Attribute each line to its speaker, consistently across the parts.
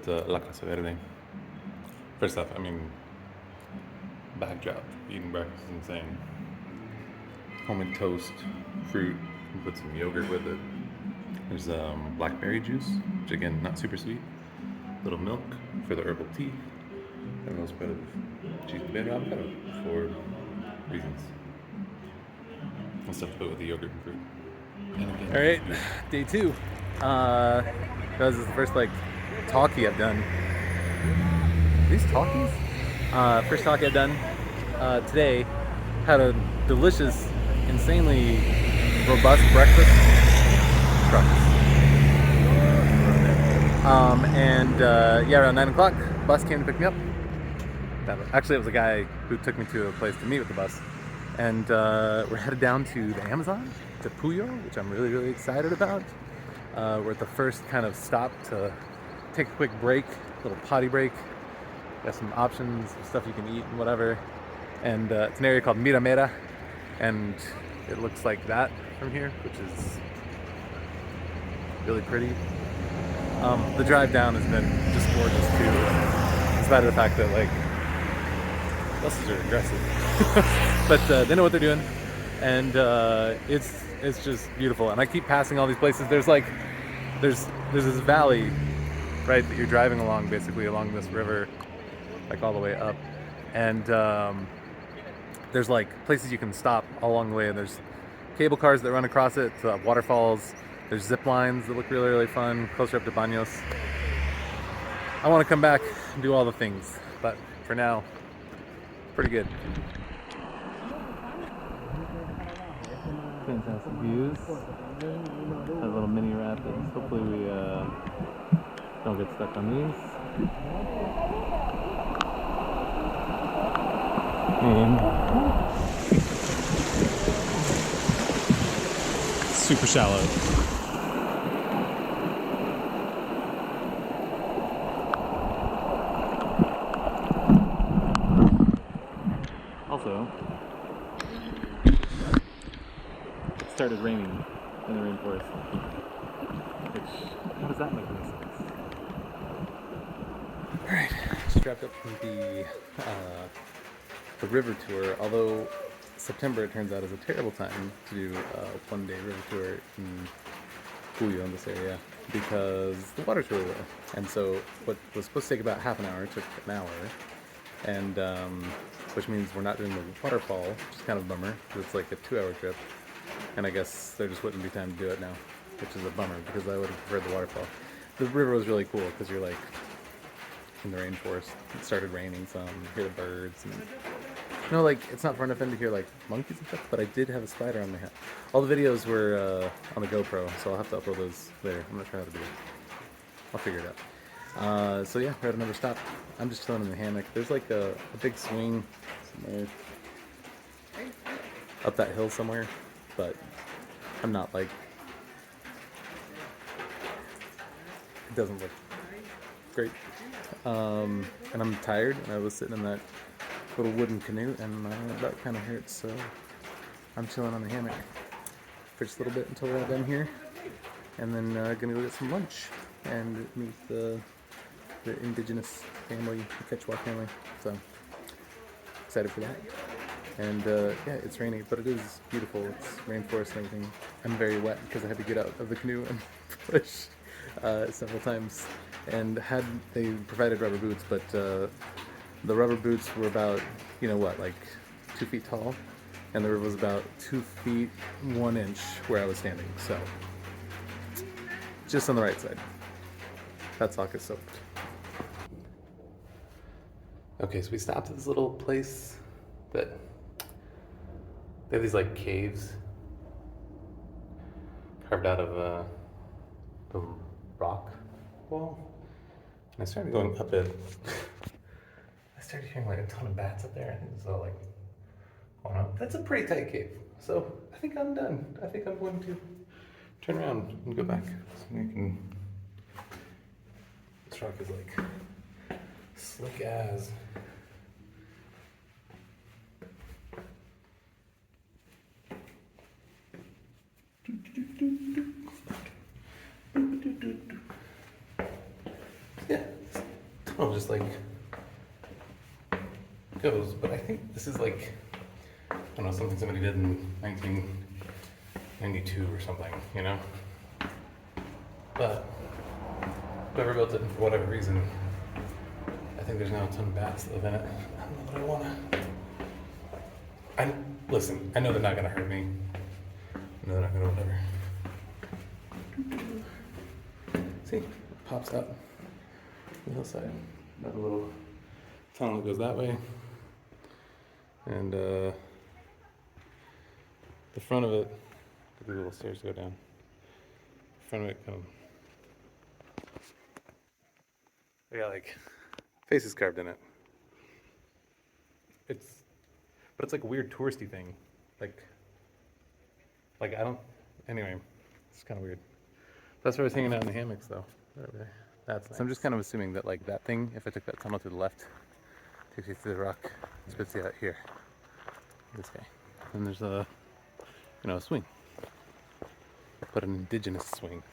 Speaker 1: La Casa Verde. First off, I mean, backdrop, eating breakfast is insane. Homemade toast, fruit, and put some yogurt with it. There's blackberry juice, which again, not super sweet. Little milk for the herbal tea. And a little spread of cheese and avocado for reasons. And stuff to put with the yogurt and fruit. And again,
Speaker 2: All right, day 2. This is the first talkie I've done. These talkies? First talkie I've done today. Had a delicious, insanely robust breakfast. Trucks. Around 9 o'clock, bus came to pick me up. Actually, it was a guy who took me to a place to meet with the bus. And we're headed down to the Amazon, to Puyo, which I'm really, really excited about. We're at the first kind of stop to take a quick break, a little potty break. Got some options, some stuff you can eat and whatever. And it's an area called Miramera, and it looks like that from here, which is really pretty. The drive down has been just gorgeous too, in spite of the fact that buses are aggressive. But they know what they're doing, and it's just beautiful. And I keep passing all these places. There's this valley, right, that you're driving along, basically along this river, all the way up, and there's places you can stop all along the way. And there's cable cars that run across it, waterfalls. There's zip lines that look really, really fun, closer up to Baños. I want to come back and do all the things, but for now, pretty good. Fantastic views. A little mini rapids. Hopefully we don't get stuck on these. And super shallow. Also, it started raining in the rainforest, which, how does that make any sense? Alright, just wrapped up the river tour, although September, it turns out, is a terrible time to do a one-day river tour in Puyo, in this area, because the water's really low. And so what was supposed to take about half an hour took an hour, and which means we're not doing the waterfall, which is kind of a bummer, because it's a 2-hour trip, and I guess there just wouldn't be time to do it now, which is a bummer, because I would have preferred the waterfall. The river was really cool, because you're in the rainforest. It started raining some, you hear the birds, and it's not far enough in to hear monkeys and stuff, but I did have a spider on my head. All the videos were on the GoPro, so I'll have to upload those later. I'm not sure how to do it. I'll figure it out. So yeah, we're at another stop. I'm just chilling in the hammock. There's a big swing somewhere up that hill somewhere, but I'm not it doesn't look great. And I'm tired, and I was sitting in that little wooden canoe, and my butt kind of hurts, so I'm chilling on the hammock for just a little bit until we're all done here, and then gonna go get some lunch and meet the indigenous family, the Quechua family. So excited for that. And yeah, it's raining, but it is beautiful. It's rainforest and everything. I'm very wet because I had to get out of the canoe and push several times. And they provided rubber boots, but the rubber boots were about 2 feet tall, and the river was about 2 feet 1 inch where I was standing. So just on the right side. That sock is soaked. Okay, so we stopped at this little place that they have these caves carved out of the rock wall. And I started going up it. I started hearing a ton of bats up there. I think it was all going up. That's a pretty tight cave. So I think I'm done. I think I'm going to turn around and go back. So you can. This rock is slick as. Yeah,
Speaker 1: know, just like goes. But I think this is like, I don't know, something somebody did in 1992 or something, you know? But whoever built it, for whatever reason, I think there's now a ton of bats that live in it. I don't know that I wanna. Listen, I know they're not gonna hurt me. I know they're not gonna whatever. See, it pops up the hillside. Got a little tunnel that goes that way. And the front of it, the little stairs go down. The front of it kind of, they got like faces carved in it. But it's like a weird touristy thing. Like I don't, anyway, it's kind of weird. That's where I was hanging out in the hammocks though. Right there. That's nice. So I'm just kind of assuming that like that thing, if I took that tunnel to the left, takes you to the rock, spits you out here. This guy. And there's a, a swing. But an indigenous swing.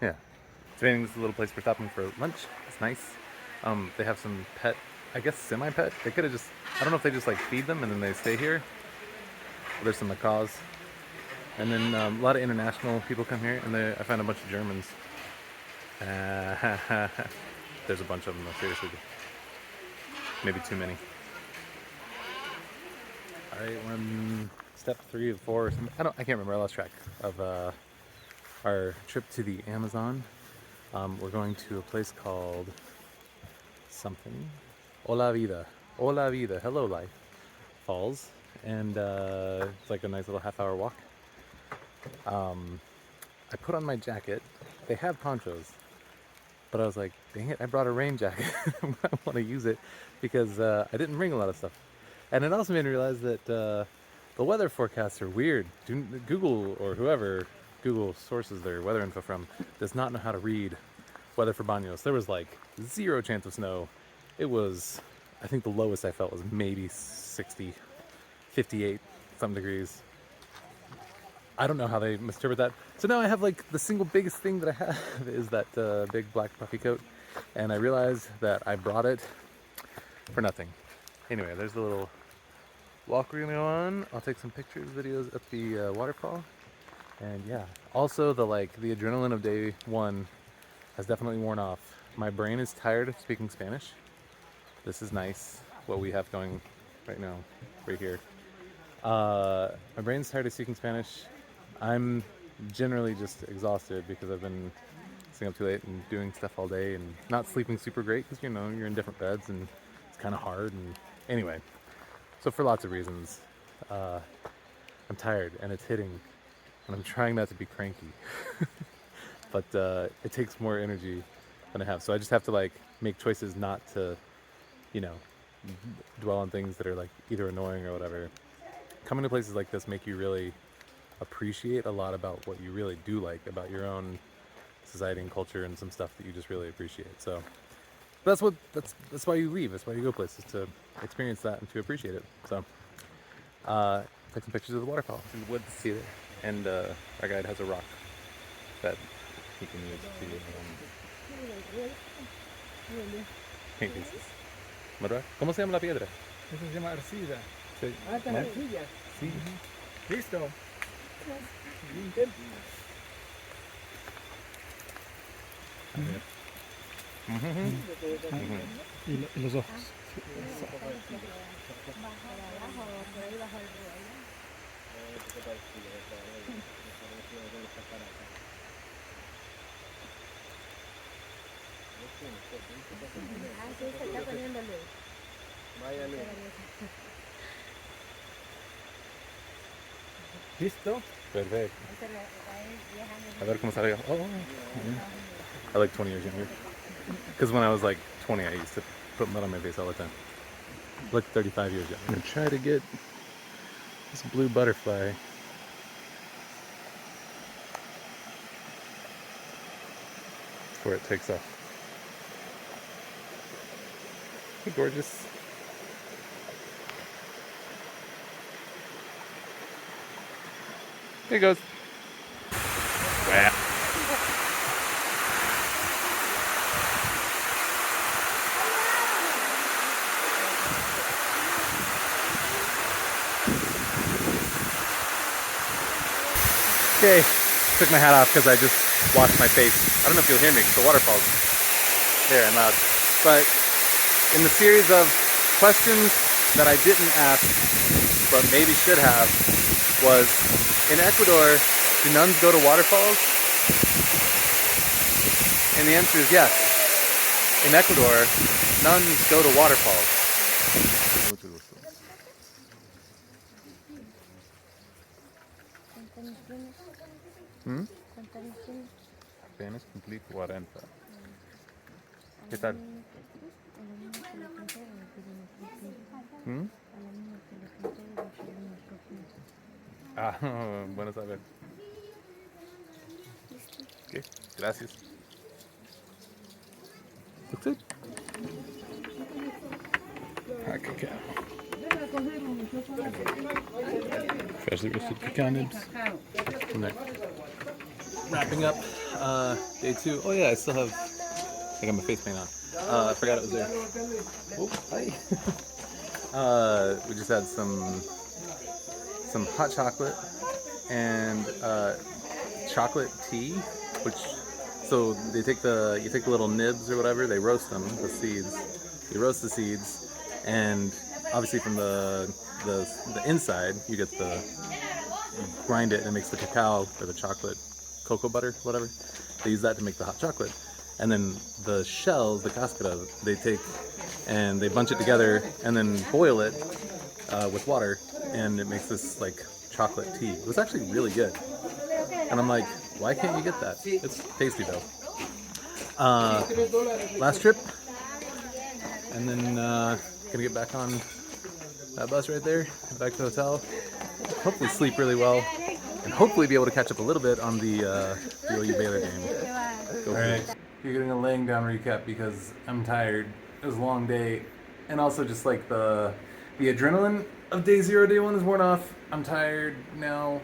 Speaker 1: Yeah. Today this is a little place we're stopping for lunch. It's nice. They have some pet, I guess semi-pet. They could have just, I don't know if they just like feed them and then they stay here. There's some macaws. And then a lot of international people come here, and I find a bunch of Germans. There's a bunch of them though, seriously. Maybe too many. Alright, we're on step 3 of 4 or something. I can't remember, I lost track of our trip to the Amazon. We're going to a place called something. Hola Vida, hello life falls. And it's like a nice little half-hour walk. I put on my jacket. They have ponchos, but I was like, dang it, I brought a rain jacket. I want to use it because I didn't bring a lot of stuff. And it also made me realize that the weather forecasts are weird. Google or whoever Google sources their weather info from does not know how to read weather for Baños. There was like 0 chance of snow. It was, I think the lowest I felt was maybe 60, 58 some degrees. I don't know how they misinterpret that. So now I have like the single biggest thing that I have is that big black puffy coat. And I realized that I brought it for nothing. Anyway, there's the little walk we're gonna go on. I'll take some pictures, videos at the waterfall. And yeah, also the adrenaline of day 1 has definitely worn off. My brain is tired of speaking Spanish. This is nice, what we have going right now, right here. My brain's tired of speaking Spanish. I'm generally just exhausted because I've been staying up too late and doing stuff all day and not sleeping super great because you're in different beds and it's kind of hard. And anyway, so for lots of reasons, I'm tired and it's hitting, and I'm trying not to be cranky, but it takes more energy than I have. So I just have to make choices not to, dwell on things that are either annoying or whatever. Coming to places like this make you really appreciate a lot about what you really do like about your own society and culture and some stuff that you just really appreciate. So that's why you leave. That's why you go places, to experience that and to appreciate it. So take some pictures of the waterfall in the woods. See it. And our guide has a rock that he can use to paint pieces. ¿Verdad? ¿Cómo se llama la piedra?
Speaker 3: Eso se llama arcilla.
Speaker 1: Sí.
Speaker 3: Ah, esta es
Speaker 1: ¿No?
Speaker 3: arcilla.
Speaker 1: Sí.
Speaker 3: Listo. Y los ojos.
Speaker 4: Se está poniendo luz.
Speaker 3: Listo.
Speaker 1: Perfect. A ver cómo sale. Oh, I like 20 years younger. Because when I was 20, I used to put mud on my face all the time. I look 35 years younger. I'm gonna try to get this blue butterfly. Before it takes off. Hey, gorgeous. There he goes. Wow.
Speaker 2: Okay, took my hat off because I just washed my face. I don't know if you'll hear me because the waterfall's there and loud. But in the series of questions that I didn't ask, but maybe should have, was in Ecuador, do nuns go to waterfalls? And the answer is yes. In Ecuador, nuns go to waterfalls. ¿Mm? Apenas cumplí 40. ¿Qué tal? ¿Mm? Ah, bueno saber. Okay, gracias. Looks good. Hot cacao. Freshly roasted cacao nibs. From there. Wrapping up day 2. Oh yeah, I still have. I got my face paint on. I forgot it was there. Oh, hi. We just had some hot chocolate and chocolate tea, which so you take the little nibs or whatever, they roast them, the seeds. You roast the seeds, and obviously from the inside you get you grind it and it makes the cacao or the chocolate cocoa butter, whatever. They use that to make the hot chocolate. And then the shells, the cascara, they take and they bunch it together and then boil it with water, and it makes this like chocolate tea. It was actually really good. And I'm like, why can't you get that? It's tasty though. Last trip, and then gonna get back on that bus right there, head back to the hotel. Hopefully sleep really well, and hopefully be able to catch up a little bit on the OU Baylor game. All right, you're getting a laying down recap because I'm tired. It was a long day, and also just like the adrenaline of day 0, day 1 is worn off. I'm tired now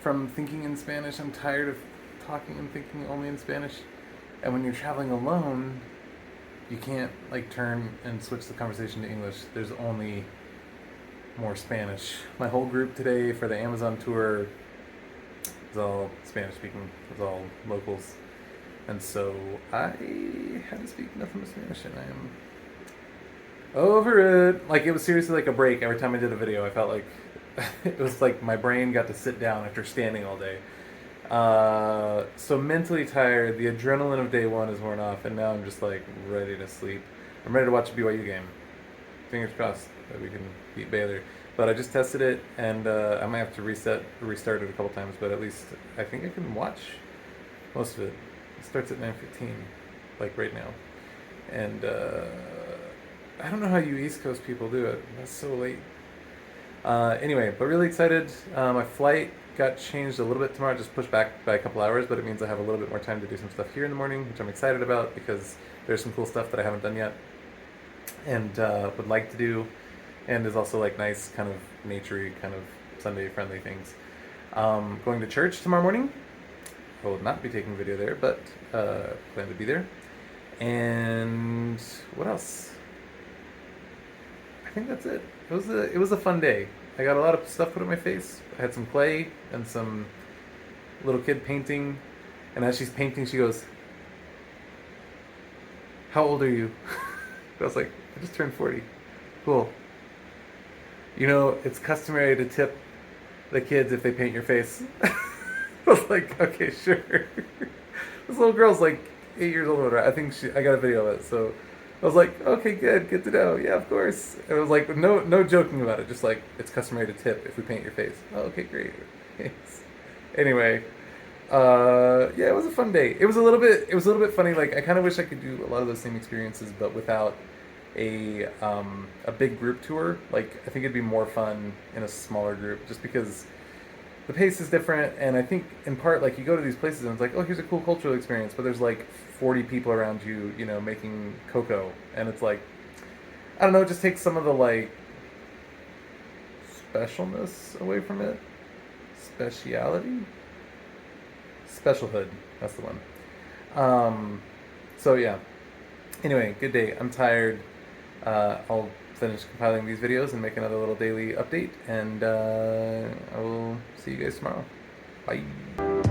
Speaker 2: from thinking in Spanish. I'm tired of talking and thinking only in Spanish. And when you're traveling alone, you can't like turn and switch the conversation to English. There's only more Spanish. My whole group today for the Amazon tour is all Spanish speaking. It's all locals. And so I had to speak nothing but Spanish, and I am over it. Like, it was seriously like a break. Every time I did a video, I felt like it was like my brain got to sit down after standing all day. So mentally tired. The adrenaline of day 1 is worn off, and now I'm just like ready to sleep. I'm ready to watch a BYU game. Fingers crossed that we can beat Baylor. But I just tested it, and I might have to restart it a couple times, but at least I think I can watch most of it. It starts at 9:15, like right now. And I don't know how you East Coast people do it. That's so late. Anyway, but really excited. My flight got changed a little bit tomorrow, just pushed back by a couple hours, but it means I have a little bit more time to do some stuff here in the morning, which I'm excited about because there's some cool stuff that I haven't done yet and would like to do, and is also like nice kind of naturey, kind of Sunday friendly things. Going to church tomorrow morning. I will not be taking video there, but plan to be there. And what else? I think that's it. It was a fun day. I got a lot of stuff put on my face. I had some clay and some little kid painting, and as she's painting, she goes, "How old are you?" I was like, "I just turned 40." Cool. You know, it's customary to tip the kids if they paint your face. I was like, okay, sure. This little girl's like 8 years old. I think I got a video of it, so I was like, okay, good to know. Yeah, of course. And it was like, no joking about it. Just like, it's customary to tip if we paint your face. Oh, okay, great. Thanks. Anyway, yeah, it was a fun day. It was a little bit funny. Like, I kind of wish I could do a lot of those same experiences, but without a big group tour. Like, I think it'd be more fun in a smaller group, just because the pace is different. And I think in part, like, you go to these places and it's like, oh, here's a cool cultural experience, but there's like 40 people around you, you know, making cocoa, and it's like, I don't know, it just takes some of the like specialness away from it. Specialhood, that's the one. So yeah, anyway, good day. I'm tired. I'll finish compiling these videos and make another little daily update, and I will see you guys tomorrow. Bye.
Speaker 1: Bye.